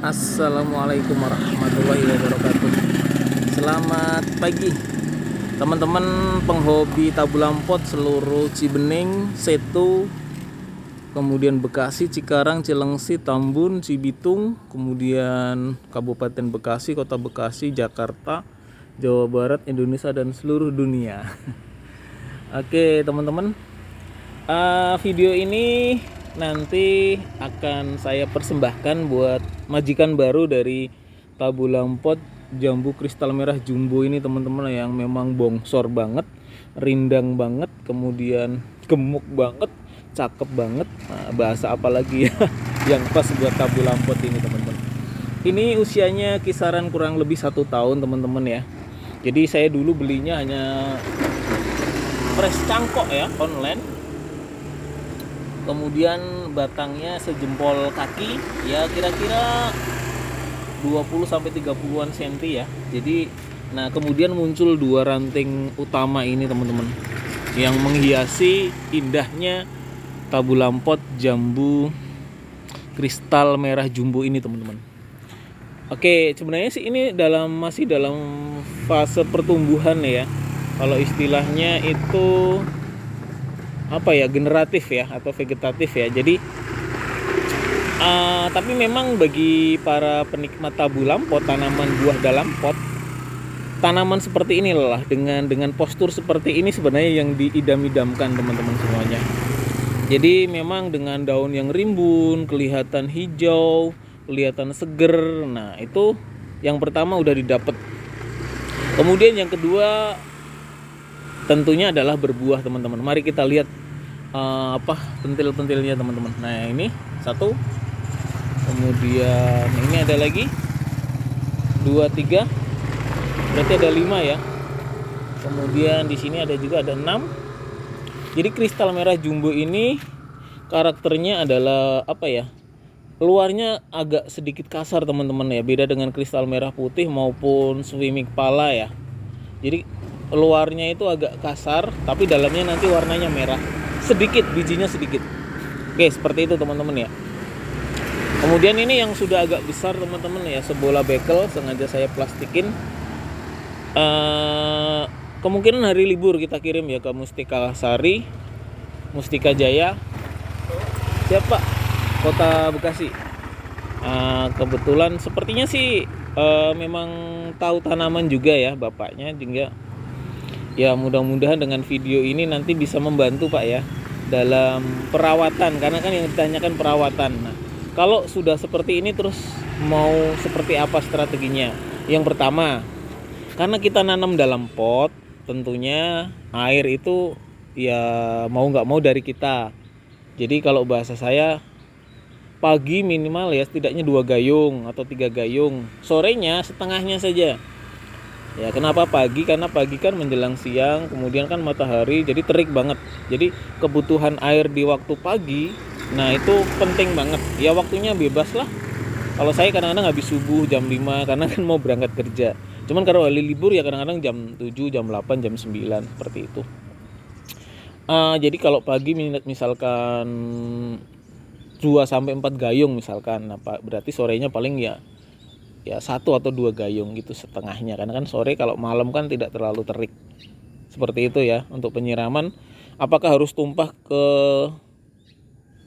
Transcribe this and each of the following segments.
Assalamualaikum warahmatullahi wabarakatuh. Selamat pagi teman-teman penghobi tabu lampot seluruh Cibening, Setu, kemudian Bekasi, Cikarang, Cilengsi, Tambun, Cibitung, kemudian Kabupaten Bekasi, Kota Bekasi, Jakarta, Jawa Barat, Indonesia, dan seluruh dunia. Oke teman-teman, video ini nanti akan saya persembahkan buat majikan baru dari tabu lampot jambu kristal merah jumbo ini teman-teman, yang memang bongsor banget, rindang banget, kemudian gemuk banget, cakep banget. Nah, bahasa apa lagi ya yang pas buat tabu lampot ini teman-teman. Ini usianya kisaran kurang lebih 1 tahun teman-teman ya. Jadi saya dulu belinya hanya fresh cangkok ya, online. Kemudian batangnya sejempol kaki ya, kira-kira 20-30 cm ya. Jadi kemudian muncul 2 ranting utama ini teman-teman, yang menghiasi indahnya tabu lampot jambu kristal merah jumbo ini teman-teman. Oke, sebenarnya sih ini masih dalam fase pertumbuhan ya. Kalau istilahnya itu generatif ya atau vegetatif ya. Jadi tapi memang bagi para penikmat tabu lampot, tanaman buah dalam pot, tanaman seperti inilah dengan postur seperti ini sebenarnya yang diidam-idamkan teman-teman semuanya. Jadi memang dengan daun yang rimbun, kelihatan hijau, kelihatan seger. Nah, itu yang pertama udah didapat. Kemudian yang kedua tentunya adalah berbuah teman-teman. Mari kita lihat pentil-pentilnya teman-teman. Nah, ini 1, kemudian ini ada lagi 2, 3, berarti ada 5 ya. Kemudian di sini ada 6. Jadi kristal merah jumbo ini karakternya adalah luarnya agak sedikit kasar teman-teman ya, beda dengan kristal merah putih maupun swimming pala ya. Jadi luarnya itu agak kasar, tapi dalamnya nanti warnanya merah, sedikit bijinya sedikit. Oke, seperti itu teman-teman ya. Kemudian ini yang sudah agak besar teman-teman ya, sebola bekel, sengaja saya plastikin. Kemungkinan hari libur kita kirim ya ke Mustika Sari, Mustika Jaya, siapa, Kota Bekasi. Kebetulan sepertinya sih memang tahu tanaman juga ya bapaknya, juga ya mudah-mudahan dengan video ini nanti bisa membantu Pak ya dalam perawatan, karena kan yang ditanyakan perawatan. Nah, kalau sudah seperti ini terus mau seperti apa strateginya? Yang pertama, karena kita nanam dalam pot, tentunya air itu ya mau nggak mau dari kita. Jadi kalau bahasa saya, pagi minimal ya setidaknya 2 gayung atau 3 gayung, sorenya setengahnya saja. Ya, kenapa pagi? Karena pagi kan menjelang siang, kemudian kan matahari, jadi terik banget. Jadi kebutuhan air di waktu pagi, nah itu penting banget. Ya waktunya bebas lah. Kalau saya kadang-kadang habis subuh jam 5 karena kan mau berangkat kerja. Cuman kalau hari libur ya kadang-kadang jam 7, jam 8, jam 9 seperti itu. Jadi kalau pagi misalkan 2-4 gayung misalkan, nah berarti sorenya paling ya 1 atau 2 gayung gitu setengahnya, karena kan sore kalau malam kan tidak terlalu terik. Seperti itu ya. Untuk penyiraman, apakah harus tumpah ke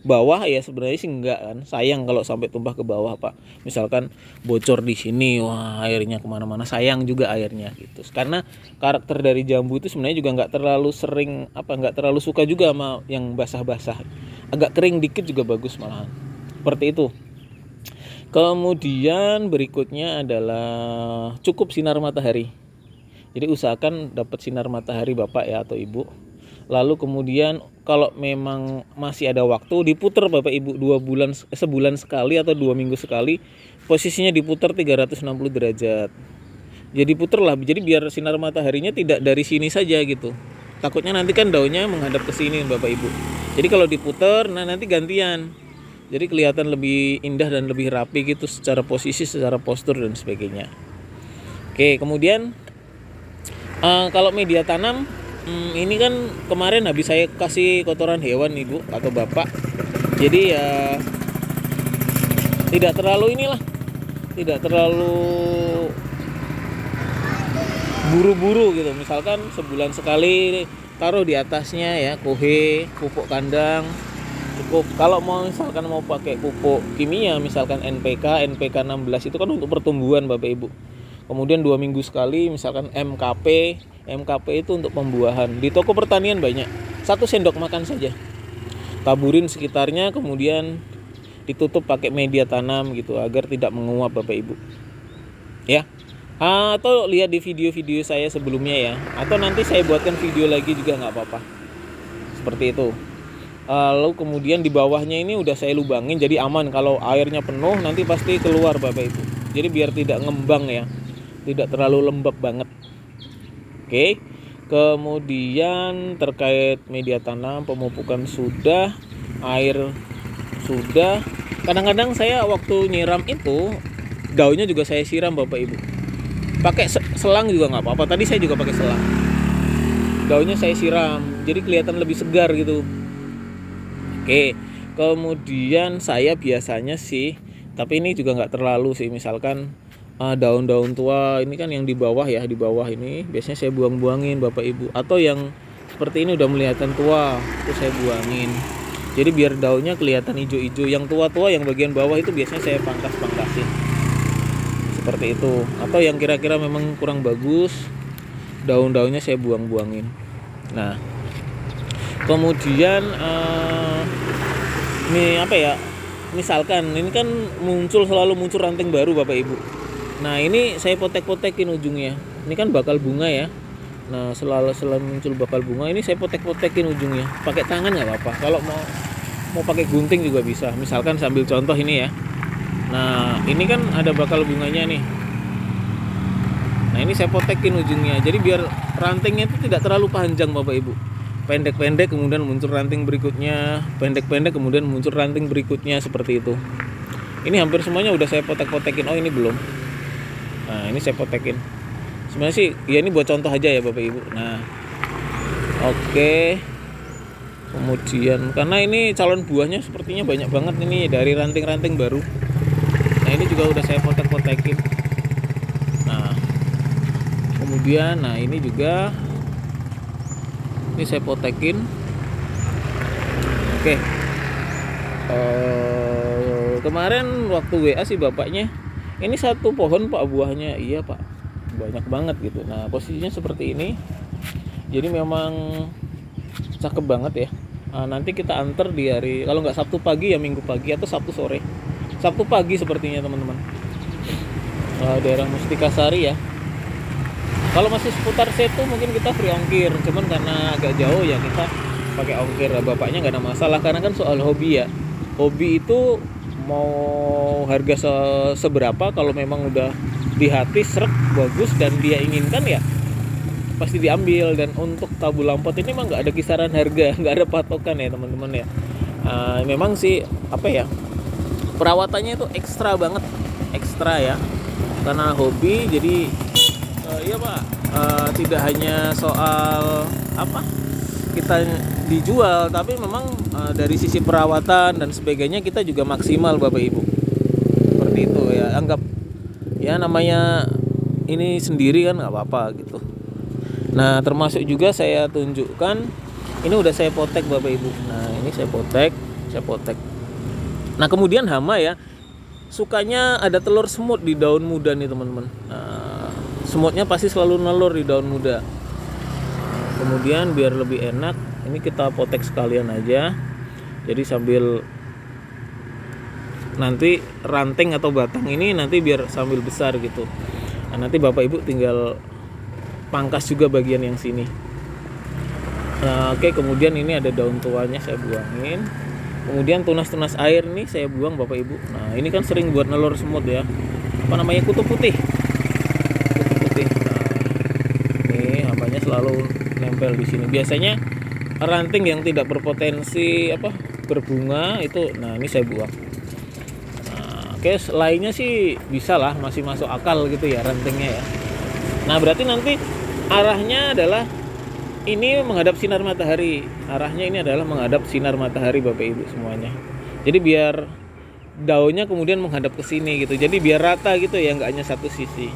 bawah? Ya sebenarnya sih enggak kan, sayang kalau sampai tumpah ke bawah Pak. Misalkan bocor di sini, wah airnya kemana-mana, sayang juga airnya gitu. Karena karakter dari jambu itu sebenarnya juga nggak terlalu sering nggak terlalu suka juga sama yang basah-basah, agak kering dikit juga bagus malahan. Seperti itu. Kemudian berikutnya adalah cukup sinar matahari. Jadi usahakan dapat sinar matahari Bapak ya atau Ibu. Lalu kemudian kalau memang masih ada waktu, diputar Bapak Ibu sebulan sekali atau 2 minggu sekali. Posisinya diputar 360 derajat. Jadi puterlah, jadi biar sinar mataharinya tidak dari sini saja gitu. Takutnya nanti kan daunnya menghadap ke sini Bapak Ibu. Jadi kalau diputar, nanti gantian. Jadi kelihatan lebih indah dan lebih rapi gitu secara posisi, secara postur dan sebagainya. Oke, kemudian kalau media tanam, ini kan kemarin habis saya kasih kotoran hewan Ibu atau Bapak. Jadi ya tidak terlalu tidak terlalu buru-buru gitu. Misalkan sebulan sekali taruh di atasnya ya kohe, pupuk kandang cukup. Kalau mau misalkan mau pakai pupuk kimia misalkan NPK 16 itu kan untuk pertumbuhan Bapak Ibu. Kemudian 2 minggu sekali misalkan MKP itu untuk pembuahan. Di toko pertanian banyak. 1 sendok makan saja. Taburin sekitarnya, kemudian ditutup pakai media tanam gitu agar tidak menguap Bapak Ibu. Ya. Atau lihat di video-video saya sebelumnya ya. Atau nanti saya buatkan video lagi juga nggak apa-apa. Seperti itu. Lalu kemudian di bawahnya ini udah saya lubangin jadi aman, kalau airnya penuh nanti pasti keluar Bapak Ibu. Jadi biar tidak ngembang ya. Tidak terlalu lembab banget. Oke. Kemudian terkait media tanam, pemupukan sudah, air sudah. Kadang-kadang saya waktu nyiram itu daunnya juga saya siram Bapak Ibu. Pakai selang juga nggak apa-apa. Tadi saya juga pakai selang. Daunnya saya siram, jadi kelihatan lebih segar gitu. Oke. Kemudian saya biasanya sih, tapi ini juga nggak terlalu sih. Misalkan daun-daun tua ini kan yang di bawah ya, di bawah ini biasanya saya buang-buangin Bapak Ibu. Atau yang seperti ini udah kelihatan tua, itu saya buangin. Jadi biar daunnya kelihatan hijau-hijau. Yang tua-tua yang bagian bawah itu biasanya saya pangkas-pangkasin. Seperti itu. Atau yang kira-kira memang kurang bagus, daun-daunnya saya buang-buangin. Nah, kemudian ini apa ya? Misalkan ini kan selalu muncul ranting baru Bapak Ibu. Nah, ini saya potek-potekin ujungnya. Ini kan bakal bunga ya. Nah, selalu muncul bakal bunga ini saya potek-potekin ujungnya. Pakai tangan nggak apa-apa. Kalau mau pakai gunting juga bisa. Misalkan sambil contoh ini ya. Nah, ini kan ada bakal bunganya nih. Nah, ini saya potekin ujungnya. Jadi biar rantingnya itu tidak terlalu panjang Bapak Ibu. Pendek-pendek kemudian muncul ranting berikutnya, pendek-pendek kemudian muncul ranting berikutnya, seperti itu. Ini hampir semuanya udah saya potek-potekin. Oh, ini belum. Nah, ini saya potekin. Sebenarnya sih ya ini buat contoh aja ya Bapak Ibu. Nah, oke. Kemudian karena ini calon buahnya sepertinya banyak banget ini dari ranting-ranting baru. Nah, ini juga udah saya potek-potekin. Nah, kemudian ini juga ini saya potekin. Oke. Kemarin waktu WA sih bapaknya, ini 1 pohon Pak buahnya. Iya Pak, banyak banget gitu. Nah, posisinya seperti ini. Jadi memang cakep banget ya. Nanti kita antar di hari, kalau nggak Sabtu pagi ya Minggu pagi atau Sabtu sore. Sabtu pagi sepertinya teman-teman. Daerah Mustika Sari ya. Kalau masih seputar situ mungkin kita free ongkir, cuman karena agak jauh ya kita pakai ongkir. Bapaknya nggak ada masalah karena kan soal hobi ya. Hobi itu mau harga seberapa, kalau memang udah di hati srek bagus dan dia inginkan ya pasti diambil. Dan untuk tabu lampot ini memang nggak ada kisaran harga, nggak ada patokan ya teman-teman ya. Memang sih apa ya, perawatannya itu ekstra banget, ekstra ya, karena hobi. Jadi iya Pak, tidak hanya soal apa kita dijual, tapi memang dari sisi perawatan dan sebagainya kita juga maksimal Bapak Ibu. Seperti itu ya, anggap ya namanya ini sendiri kan nggak apa-apa gitu. Nah, termasuk juga saya tunjukkan ini udah saya potek Bapak Ibu. Nah, ini saya potek. Nah, kemudian hama ya, sukanya ada telur semut di daun muda nih teman-teman. Nah, semutnya pasti selalu nelur di daun muda. Kemudian biar lebih enak, ini kita potek sekalian aja. Jadi sambil nanti ranting atau batang ini nanti biar sambil besar gitu. Nah, nanti Bapak Ibu tinggal pangkas juga bagian yang sini. Nah, oke, kemudian ini ada daun tuanya saya buangin. Kemudian tunas-tunas air nih saya buang Bapak Ibu. Nah, ini kan sering buat nelur semut ya. Apa namanya, kutu putih. Nah, ini hambanya selalu nempel di sini. Biasanya ranting yang tidak berpotensi berbunga itu, nah ini saya buang. Nah, oke, lainnya sih bisa lah, masih masuk akal gitu ya rantingnya ya. Nah, berarti nanti arahnya adalah ini menghadap sinar matahari. Arahnya ini adalah menghadap sinar matahari Bapak Ibu semuanya. Jadi biar daunnya kemudian menghadap ke sini gitu. Jadi biar rata gitu ya, nggak hanya satu sisi.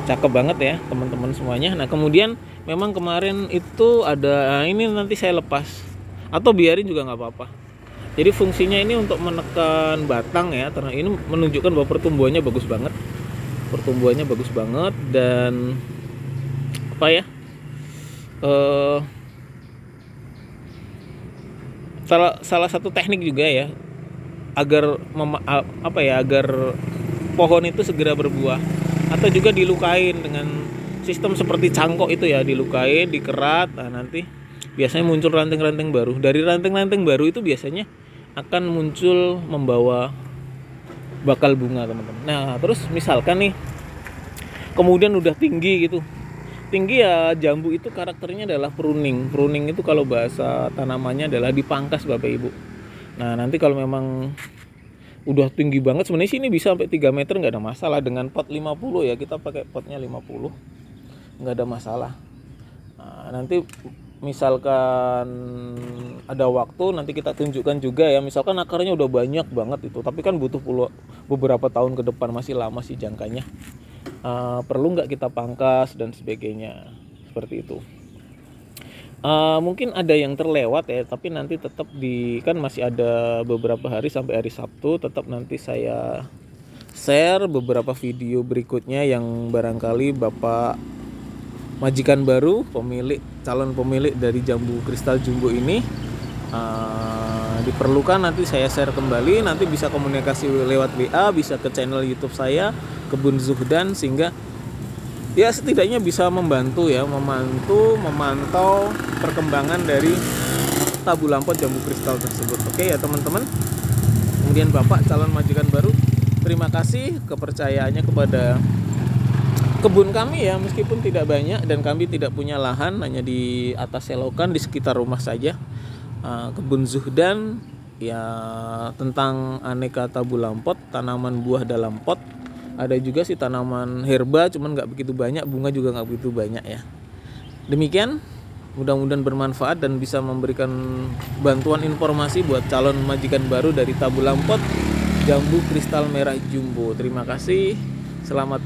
Cakep banget ya teman-teman semuanya. Nah kemudian memang kemarin itu ada, ini nanti saya lepas atau biarin juga nggak apa-apa. Jadi fungsinya ini untuk menekan batang ya, karena ini menunjukkan bahwa pertumbuhannya bagus banget. Pertumbuhannya bagus banget dan apa ya? Salah satu teknik juga ya agar agar pohon itu segera berbuah, atau juga dilukain dengan sistem seperti cangkok itu ya, dilukain, dikerat. Nah nanti biasanya muncul ranting-ranting baru. Dari ranting-ranting baru itu biasanya akan muncul membawa bakal bunga teman-teman. Nah terus misalkan nih kemudian udah tinggi gitu, tinggi ya, jambu itu karakternya adalah pruning. Pruning itu kalau bahasa tanamannya adalah dipangkas Bapak Ibu. Nah nanti kalau memang udah tinggi banget, sebenarnya sini bisa sampai 3 meter nggak ada masalah dengan pot 50 ya, kita pakai potnya 50 nggak ada masalah. Nah, nanti misalkan ada waktu nanti kita tunjukkan juga ya, misalkan akarnya udah banyak banget itu, tapi kan butuh beberapa tahun ke depan, masih lama sih jangkanya. Perlu nggak kita pangkas dan sebagainya seperti itu. Mungkin ada yang terlewat ya, tapi nanti tetap kan masih ada beberapa hari sampai hari Sabtu, tetap nanti saya share beberapa video berikutnya yang barangkali Bapak majikan baru, calon pemilik dari jambu kristal jumbo ini diperlukan, nanti saya share kembali. Nanti bisa komunikasi lewat WA, bisa ke channel YouTube saya Kebun Zuhdan, sehingga ya setidaknya bisa memantau perkembangan dari tabu lampot jambu kristal tersebut. Oke ya teman-teman. Kemudian Bapak calon majikan baru, terima kasih kepercayaannya kepada kebun kami ya, meskipun tidak banyak dan kami tidak punya lahan, hanya di atas selokan di sekitar rumah saja. Kebun Zuhdan ya, tentang aneka tabu lampot, tanaman buah dalam pot. Ada juga sih tanaman herba, cuman nggak begitu banyak, bunga juga nggak begitu banyak ya. Demikian, mudah-mudahan bermanfaat dan bisa memberikan bantuan informasi buat calon majikan baru dari tabu lampot jambu kristal merah jumbo. Terima kasih, selamat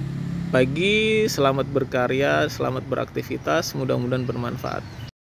pagi, selamat berkarya, selamat beraktivitas, mudah-mudahan bermanfaat.